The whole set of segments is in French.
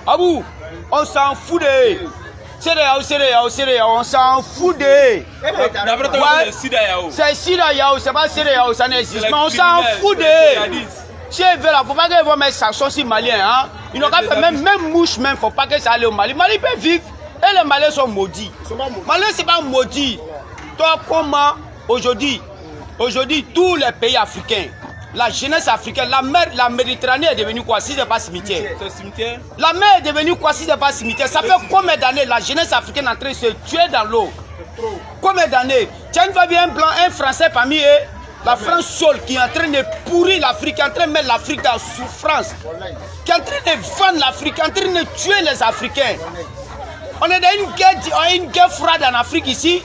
Abou, on s'en fout de. On s'en fout de. C'est Sida Yao, c'est pas Sida Yao, ça n'existe pas. On s'en fout de. Si ils veulent, il ne faut pas qu'ils vont mettre sanctions sur les Maliens. Hein? Ils n'ont pas fait même mouche, même, il ne faut pas que ça aille au Mali. Mali peut vivre et les Maliens sont maudits. Mali, ce n'est pas maudit. Toi, comment aujourd'hui, tous les pays africains, la jeunesse africaine, la Méditerranée est devenue quoi si ce n'est pas cimetière? La mer est devenue quoi si ce n'est pas cimetière? Ça fait combien d'années la jeunesse africaine est en train de se tuer dans l'eau? Combien d'années? Tiens, une fois un blanc, un Français parmi eux, la France seule qui est en train de pourrir l'Afrique, qui est en train de mettre l'Afrique dans la souffrance, qui est en train de vendre l'Afrique, qui est en train de tuer les Africains. On est dans une guerre froide en Afrique ici.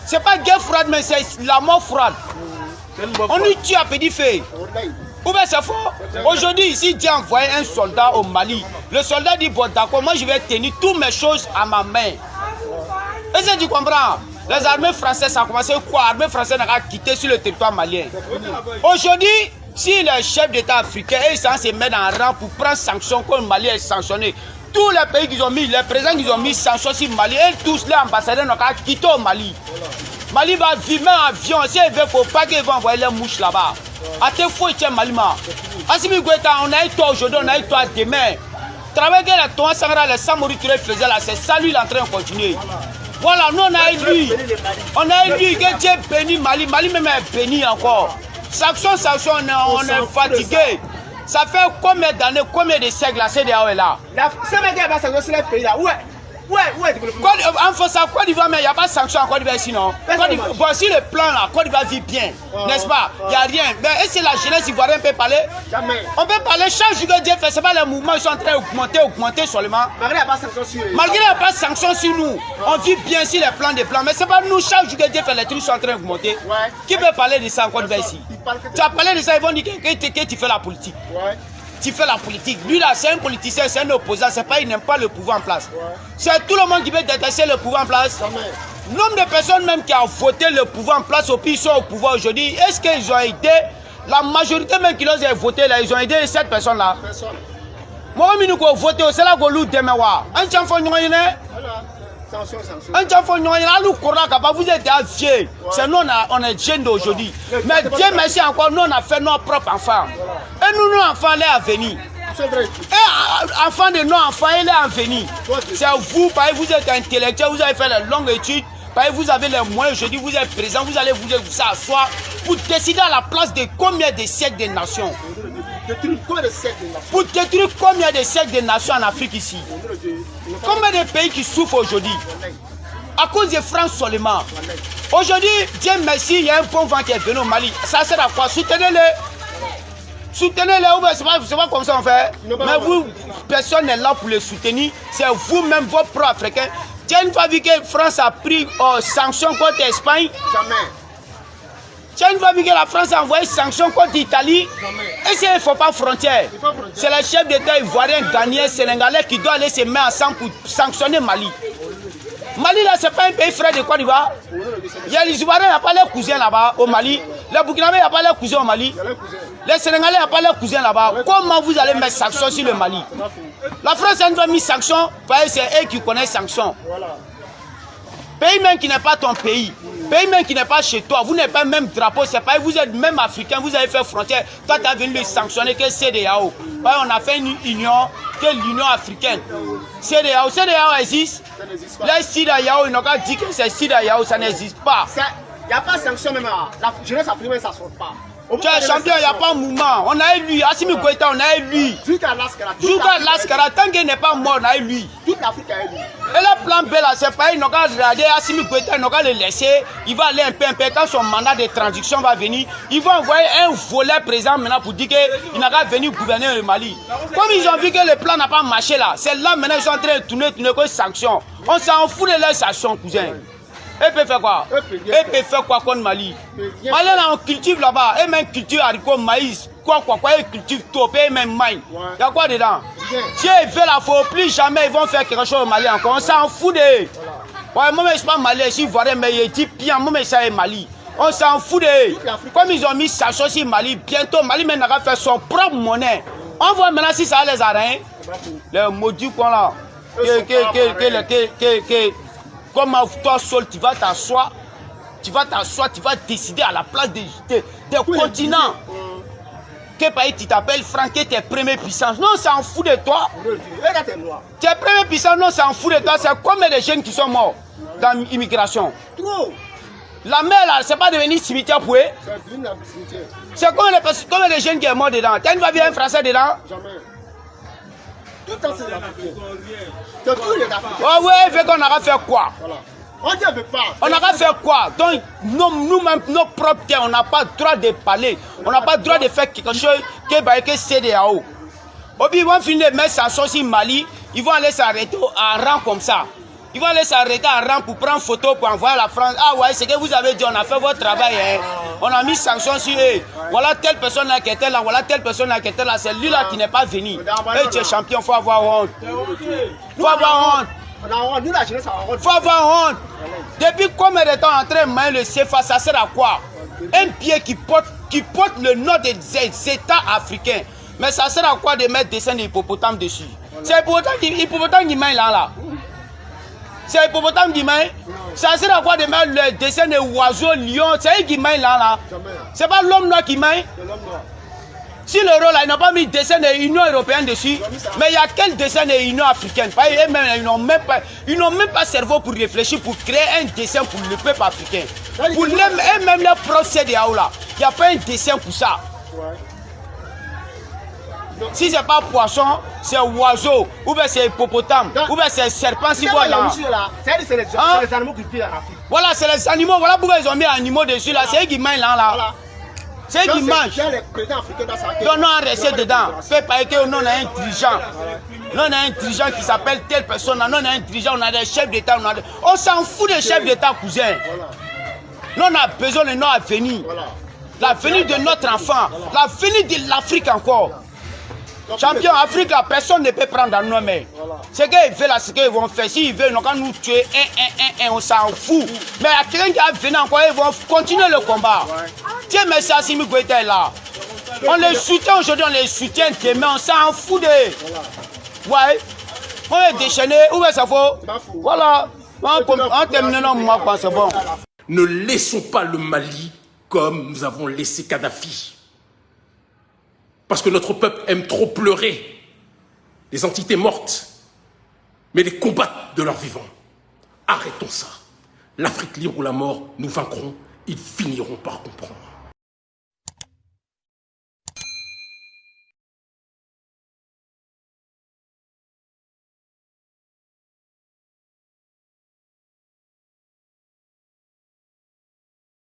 Ce n'est pas guerre froide, mais c'est la mort froide. On nous tue à petit feu. Ou bien c'est faux. Aujourd'hui, si Dieu envoie un soldat au Mali, le soldat dit bon d'accord, moi je vais tenir toutes mes choses à ma main. Est-ce que tu comprends? Les armées françaises, ça a commencé quoi? L'armée française n'a pas quitté sur le territoire malien. Aujourd'hui, si les chefs d'État africains se mettent en rang pour prendre sanctions quand le Mali est sanctionné, tous les pays qu'ils ont mis, les présidents qu'ils ont mis sanctions sur le Mali, et tous les ambassadeurs n'ont pas quitté au Mali. Mali va vivre en avion, si il veut, il ne faut pas qu'ils vont envoyer les mouches là-bas. À tes faux, il Malima. Assimi Goïta, on a eu toi aujourd'hui, on a eu toi demain. Travailler avec les Thomas Sankara, les Samori Touré faisaient là, c'est ça lui, il est en train de continuer. Voilà, nous on a eu lui. On a eu lui, que Dieu bénit Mali. Mali même est béni encore. Sanction, on est fatigué. Ça fait combien d'années, combien de siècles la CEDEAO est là? C'est même qu'il va sanctionner les pays là. Ouais, en France, Côte d'Ivoire, mais il n'y a pas de sanction en Côte d'Ivoire sinon. Voici le plan là, Côte d'Ivoire vit bien, n'est-ce pas? Il n'y a rien. Mais est-ce que la jeunesse ivoirienne peut parler? Jamais. On peut parler chaque jour que Dieu fait, c'est pas les mouvements, ils sont en train d'augmenter seulement. Malgré il n'y a pas de sanction sur eux. Malgré il n'y a pas de sanction sur nous, on vit bien sur les plans des plans. Mais c'est pas nous, chaque jour que Dieu fait, les trucs sont en train d'augmenter. Qui peut parler de ça en Côte d'Ivoire ici? Tu as parlé de ça, ils vont dire que tu fais la politique. Tu fais la politique. Lui là, c'est un politicien, c'est un opposant, c'est pas, il n'aime pas le pouvoir en place. C'est tout le monde qui veut détester le pouvoir en place. Nombre de personnes même qui ont voté le pouvoir en place, au pays sont au pouvoir aujourd'hui, est-ce qu'ils ont aidé? La majorité même qui les a voté là, ils ont aidé cette personne là. Moi, je vais voter, c'est là que je vais demain. Un champion, vous êtes vieux. C'est nous, on est jeunes d'aujourd'hui. Mais Dieu merci encore, nous on a fait nos propres enfants. Et nous, nos enfants, les à venir. Et enfants de nos enfants, ils sont à venir. C'est vous, vous êtes intellectuel, vous avez fait de longues études. Vous avez les moyens aujourd'hui, vous êtes présent, vous allez vous asseoir pour décider à la place de combien de siècles de nations. Pour détruire combien de siècles de nations en Afrique ici. Combien de pays qui souffrent aujourd'hui à cause de France seulement. Aujourd'hui, Dieu merci, il y a un bon vent qui est venu au Mali. Ça sert à quoi? Soutenez-le. Soutenez-le, c'est pas comme ça on fait. Mais vous, personne n'est là pour le soutenir. C'est vous-même, vos pro-africains. Tiens, une fois vu que France a pris sanctions contre l'Espagne. Jamais. Tiens, une fois vu que la France a envoyé sanctions contre l'Italie. Et il ne faut pas frontière. C'est le chef d'État ivoirien, Daniel Sénégalais, qui doit aller se mettre ensemble pour sanctionner Mali. Mali, là, ce n'est pas un pays frère de Côte d'Ivoire. Il y a les Ivoiriens, il n'y a pas leurs cousins là-bas au Mali. Les Burkinabés, il n'y a pas leurs cousins au Mali. Les Sénégalais, il n'y a pas leurs cousins là-bas. Comment vous allez mettre sanctions sur le Mali? La France a une mise sanctions, c'est eux qui connaissent sanctions. Pays même qui n'est pas ton pays, pays même qui n'est pas chez toi, vous n'êtes pas même drapeau, c'est pas vous êtes même africain, vous avez fait frontière, toi tu as venu le sanctionner que CEDEAO. On a fait une union, que l'Union africaine. CEDEAO existe. Les CEDEAO, ils n'ont pas dit que c'est CEDEAO, ça n'existe pas. Il n'y a pas de sanction même, la jeunesse africaine, ça ne sort pas. Tu es champion, il n'y a pas de mouvement. On a eu lui, Assimi Goïta, on a eu lui. Jusqu'à Laskara, tant qu'il n'est pas mort, on a eu lui. Toute l'Afrique a eu lui. Et le plan B là, c'est pas, ils n'ont qu'à regarder Assimi Goïta, ils n'ont qu'à le laisser. Il va aller un peu, quand son mandat de transition va venir, ils vont envoyer un volet présent maintenant pour dire qu'il n'a qu'à venir gouverner le Mali. Comme ils ont vu que le plan n'a pas marché là, c'est là maintenant ils sont en train de tourner comme sanctions. On s'en fout de leurs sanctions, cousin. Et peut faire quoi? Et peut faire quoi contre Mali? Mali là on cultive là-bas, et même culture haricot, maïs, quoi, ils cultivent topé, et même maïs. Il y a quoi dedans? Si ils veulent la faut plus jamais ils vont faire quelque chose au Mali encore. On s'en fout de. Ouais, moi je suis pas Mali, je suis ivoirien, mais il dit bien, moi je suis Mali. On s'en fout de. Comme ils ont mis sanctions sur Mali, bientôt Mali maintenant va faire son propre monnaie. On voit maintenant si ça les arrête. Les maudits qu'on là. Comme toi seul, tu vas t'asseoir. Tu vas décider à la place des continents. Quel pays tu t'appelles Franquet, tes premières puissances. Non, ça en fout de toi. Tes premières puissances, non, ça en fout de toi. C'est comme les jeunes qui sont morts dans l'immigration. Trop. La mer là, c'est pas devenu cimetière pour eux. C'est comme les jeunes qui sont morts dedans. Tu as une fois vu un Français dedans? Jamais. Tout le temps c'est l'Africain. C'est tout les Africains. Oh ouais, il fait qu'on aura fait quoi? Voilà. On ne veut pas. On aura fait quoi? Donc nous-mêmes, nos propres terres, on n'a pas le droit de parler. On n'a pas le droit de faire quelque chose que CEDEAO. Au pire, ils vont finir de mettre sa sauce au Mali. Ils vont aller s'arrêter à rang comme ça. Ils vont aller s'arrêter à rang pour prendre photo pour envoyer à la France. Ah ouais, c'est que vous avez dit, on a fait votre travail. Hein. On a mis sanctions sur eux. Voilà telle personne là qui était là, voilà telle personne là qui était là. C'est lui là qui n'est pas venu. Et tu es champion, il faut avoir honte. Il faut avoir honte. Il faut avoir honte. Depuis combien de temps entrer main le CFA, ça sert à quoi? Un pied qui porte le nom des États africains. Mais ça sert à quoi de mettre des dessins d'hippopotame dessus? C'est l'hippopotame qui main là. C'est l'hippopotame qui main. Ça sert à quoi de mettre le dessin de oiseaux, lions? C'est eux qui main là. C'est pas l'homme noir qui main. Si l'euro là, ils n'ont pas mis dessin de l'Union européenne dessus, mais il y a quel dessin de l'Union africaine? Ils n'ont même pas cerveau pour réfléchir, pour créer un dessin pour le peuple africain. Pour même leur procès de là, il n'y a pas un dessin pour ça. Si ce n'est pas poisson, c'est oiseau, ou bien c'est hippopotame, ou bien c'est serpent, si voilà. C'est les animaux qui vivent en Afrique. Voilà, c'est les animaux, voilà pourquoi ils ont mis animaux dessus là, c'est eux qui mangent là. C'est eux qui mangent. Donc non, on reste dedans. Fait pas que nous on est intelligent. Nous on est intelligent qui s'appelle telle personne. Nous on est intelligent, on a des chefs d'État. On s'en fout des chefs d'État, cousin. Nous on a besoin de notre avenir. L'avenir de notre enfant. L'avenir de l'Afrique encore. Champion Afrique, là, personne ne peut prendre dans nos mains. Ce qu'ils veulent là, ce qu'ils vont faire. S'ils veulent, on va nous tuer on s'en fout. Mais il y a quelqu'un qui a venu encore, ils vont continuer le combat. Tiens, merci Assimi Goïta est là. On les soutient aujourd'hui, on les soutient demain, on s'en fout de. Ouais. On est déchaîné, où est-ce qu'il faut? Voilà. On termine nos mois, c'est bon. Ne laissons pas le Mali comme nous avons laissé Kadhafi. Parce que notre peuple aime trop pleurer les entités mortes, mais les combattre de leurs vivants. Arrêtons ça. L'Afrique libre ou la mort, nous vaincrons, ils finiront par comprendre.